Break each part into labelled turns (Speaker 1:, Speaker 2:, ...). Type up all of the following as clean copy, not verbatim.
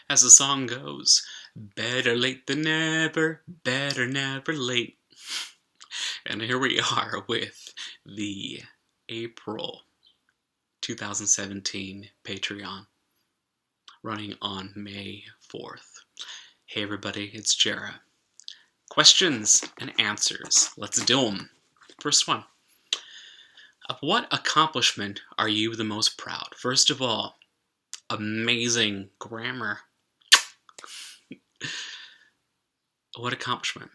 Speaker 1: As the song goes, better late than never, better never late. And here we are with the April 2017 Patreon running on May 4th. Hey everybody, it's Jara. Questions and answers. Let's do them. First one. Of what accomplishment are you the most proud? First of all, amazing grammar. What accomplishment?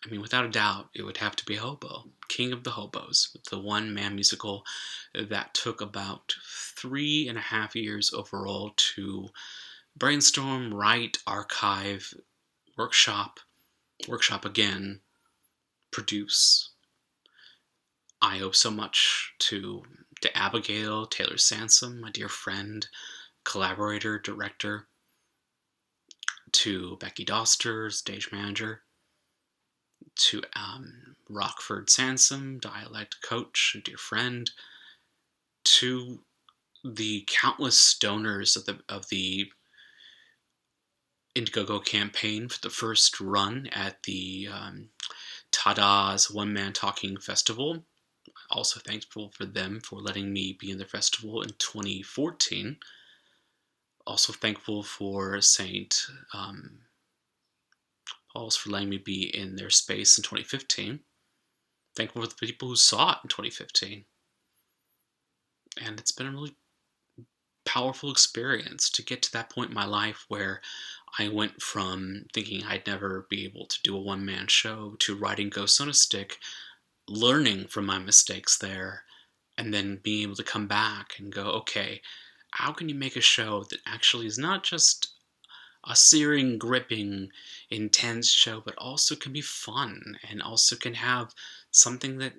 Speaker 1: I mean, without a doubt, it would have to be Hobo, King of the Hobos, the one-man musical that took about 3.5 years overall to brainstorm, write, archive, workshop again, produce. I owe so much to Abigail Taylor Sansom, my dear friend, collaborator, director, to Becky Doster, stage manager, to Rockford Sansom, dialect coach, a dear friend, to the countless donors of the Indiegogo campaign for the first run at the Tada's One Man Talking Festival. Also thankful for them for letting me be in the festival in 2014. Also thankful for St. Paul's for letting me be in their space in 2015. Thankful for the people who saw it in 2015. And it's been a really powerful experience to get to that point in my life where I went from thinking I'd never be able to do a one-man show to writing Ghosts on a Stick, learning from my mistakes there, and then being able to come back and go, okay, how can you make a show that actually is not just a searing, gripping, intense show, but also can be fun and also can have something that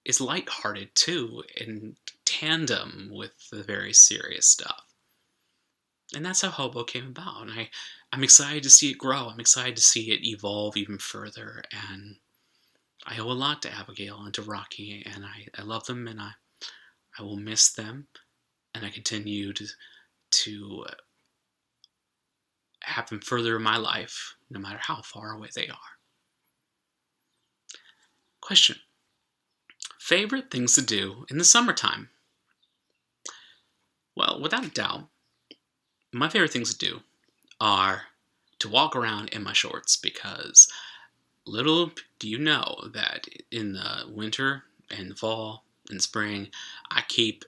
Speaker 1: is lighthearted too, in tandem with the very serious stuff. And that's how Hobo came about. And I'm excited to see it grow. I'm excited to see it evolve even further. And I owe a lot to Abigail and to Rocky, and I love them, and I will miss them, and I continue to have them further in my life, no matter how far away they are. Question. Favorite things to do in the summertime? Well, without a doubt, my favorite things to do are to walk around in my shorts, because little do you know that in the winter and the fall and spring, I keep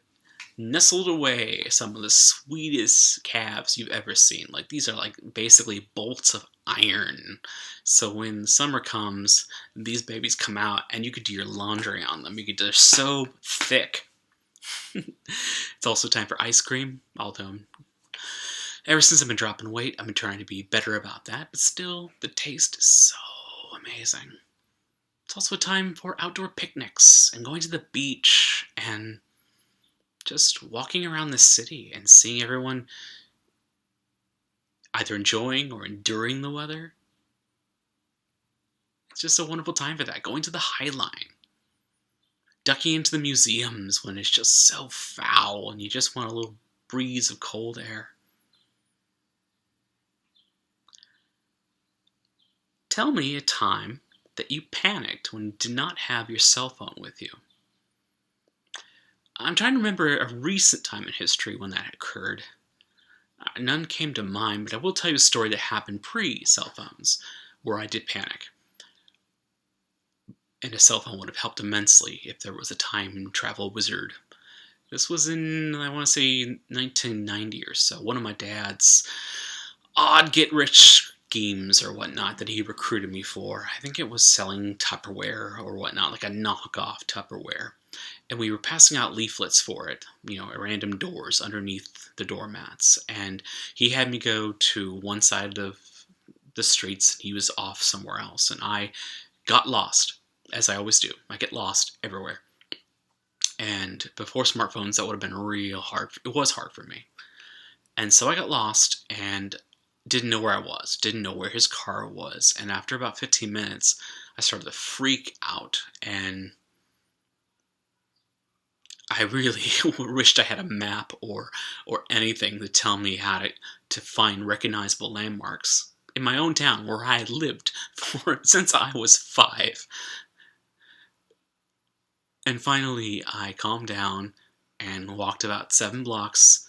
Speaker 1: nestled away some of the sweetest calves you've ever seen. Like, these are like basically bolts of iron. So when summer comes, these babies come out and you could do your laundry on them. They're so thick. It's also time for ice cream, although ever since I've been dropping weight, I've been trying to be better about that, but still, the taste is so amazing. It's also a time for outdoor picnics and going to the beach and just walking around the city and seeing everyone either enjoying or enduring the weather. It's just a wonderful time for that. Going to the High Line. Ducking into the museums when it's just so foul and you just want a little breeze of cold air. Tell me a time that you panicked when you did not have your cell phone with you. I'm trying to remember a recent time in history when that occurred. None came to mind, but I will tell you a story that happened pre-cell phones, where I did panic. And a cell phone would have helped immensely if there was a time travel wizard. This was in, I want to say, 1990 or so. One of my dad's odd get-rich schemes or whatnot that he recruited me for. I think it was selling Tupperware or whatnot, like a knockoff Tupperware. And we were passing out leaflets for it, at random doors underneath the doormats. And he had me go to one side of the streets, and he was off somewhere else. And I got lost, as I always do. I get lost everywhere. And before smartphones, that would have been real hard. It was hard for me. And so I got lost and didn't know where I was, didn't know where his car was. And after about 15 minutes, I started to freak out. And I really wished I had a map or anything to tell me how to find recognizable landmarks in my own town where I had lived for since I was 5. And finally, I calmed down and walked about 7 blocks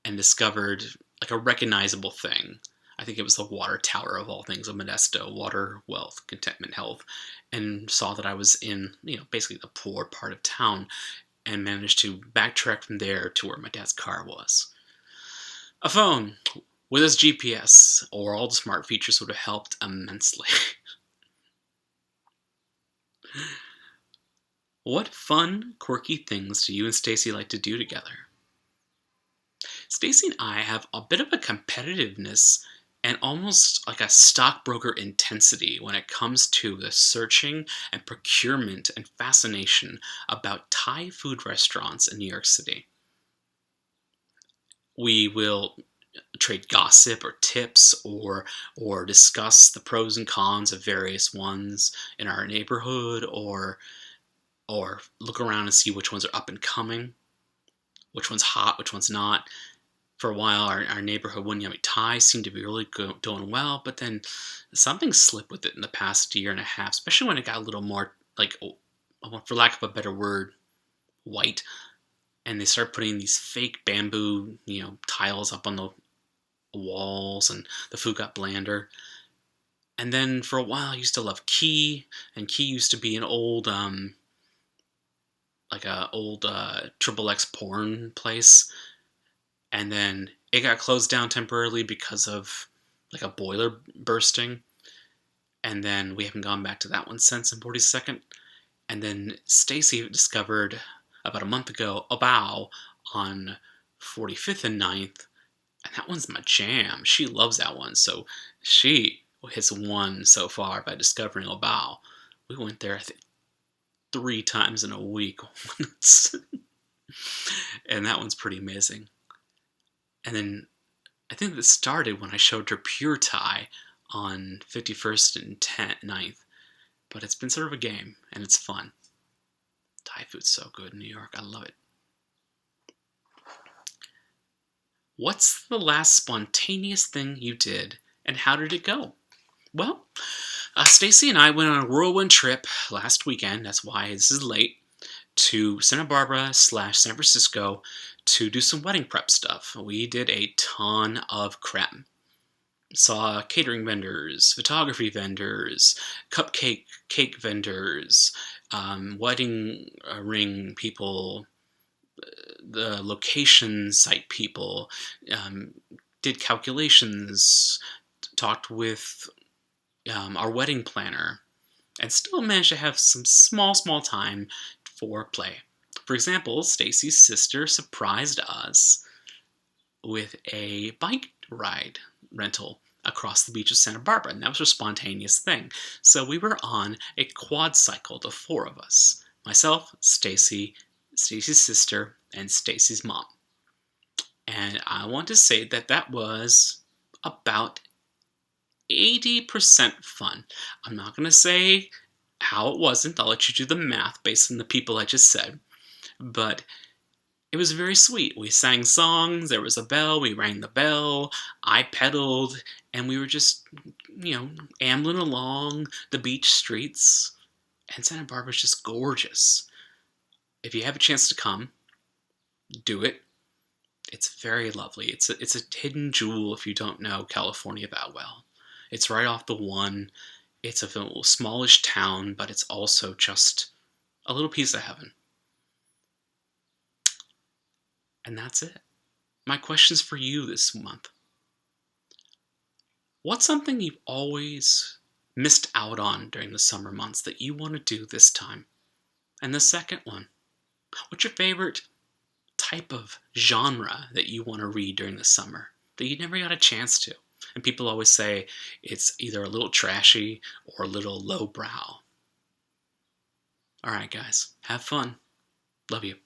Speaker 1: and discovered like a recognizable thing. I think it was the water tower of all things of Modesto, water, wealth, contentment, health, and saw that I was in, basically the poor part of town, and managed to backtrack from there to where my dad's car was. A phone with its GPS or all the smart features would have helped immensely. What fun, quirky things do you and Stacy like to do together? Stacy and I have a bit of a competitiveness and almost like a stockbroker intensity when it comes to the searching and procurement and fascination about Thai food restaurants in New York City. We will trade gossip or tips or discuss the pros and cons of various ones in our neighborhood or look around and see which ones are up and coming, which one's hot, which one's not. For a while, our neighborhood One Yummy Thai seemed to be really doing well, but then something slipped with it in the past year and a half, especially when it got a little more, like, for lack of a better word, white. And they started putting these fake bamboo, tiles up on the walls, and the food got blander. And then for a while, I used to love Key, and Key used to be an old, triple X porn place. And then it got closed down temporarily because of like a boiler bursting. And then we haven't gone back to that one since in 42nd. And then Stacy discovered about a month ago a Bao on 45th and 9th. And that one's my jam. She loves that one. So she has won so far by discovering a Bao. We went there, I think, 3 times in a week. And that one's pretty amazing. And then I think this started when I showed her Pure Thai on 51st and 9th. But it's been sort of a game, and it's fun. Thai food's so good in New York. I love it. What's the last spontaneous thing you did, and how did it go? Well, Stacy and I went on a whirlwind trip last weekend. That's why this is late. To Santa Barbara / San Francisco to do some wedding prep stuff. We did a ton of creme. Saw catering vendors, photography vendors, cake vendors, wedding ring people, the location site people, did calculations, talked with our wedding planner, and still managed to have some small time for play. For example, Stacy's sister surprised us with a bike ride rental across the beach of Santa Barbara, and that was a spontaneous thing. So we were on a quad cycle, the 4 of us. Myself, Stacy, Stacy's sister, and Stacy's mom. And I want to say that was about 80% fun. I'm not going to say how it wasn't. I'll let you do the math based on the people I just said. But it was very sweet. We sang songs, there was a bell, we rang the bell, I pedaled, and we were just, ambling along the beach streets. And Santa Barbara's just gorgeous. If you have a chance to come, do it. It's very lovely. It's a hidden jewel if you don't know California that well. It's right off the 1. It's a smallish town, but it's also just a little piece of heaven. And that's it. My questions for you this month. What's something you've always missed out on during the summer months that you want to do this time? And the second one, what's your favorite type of genre that you want to read during the summer that you never got a chance to? And people always say it's either a little trashy or a little lowbrow. All right, guys, have fun. Love you.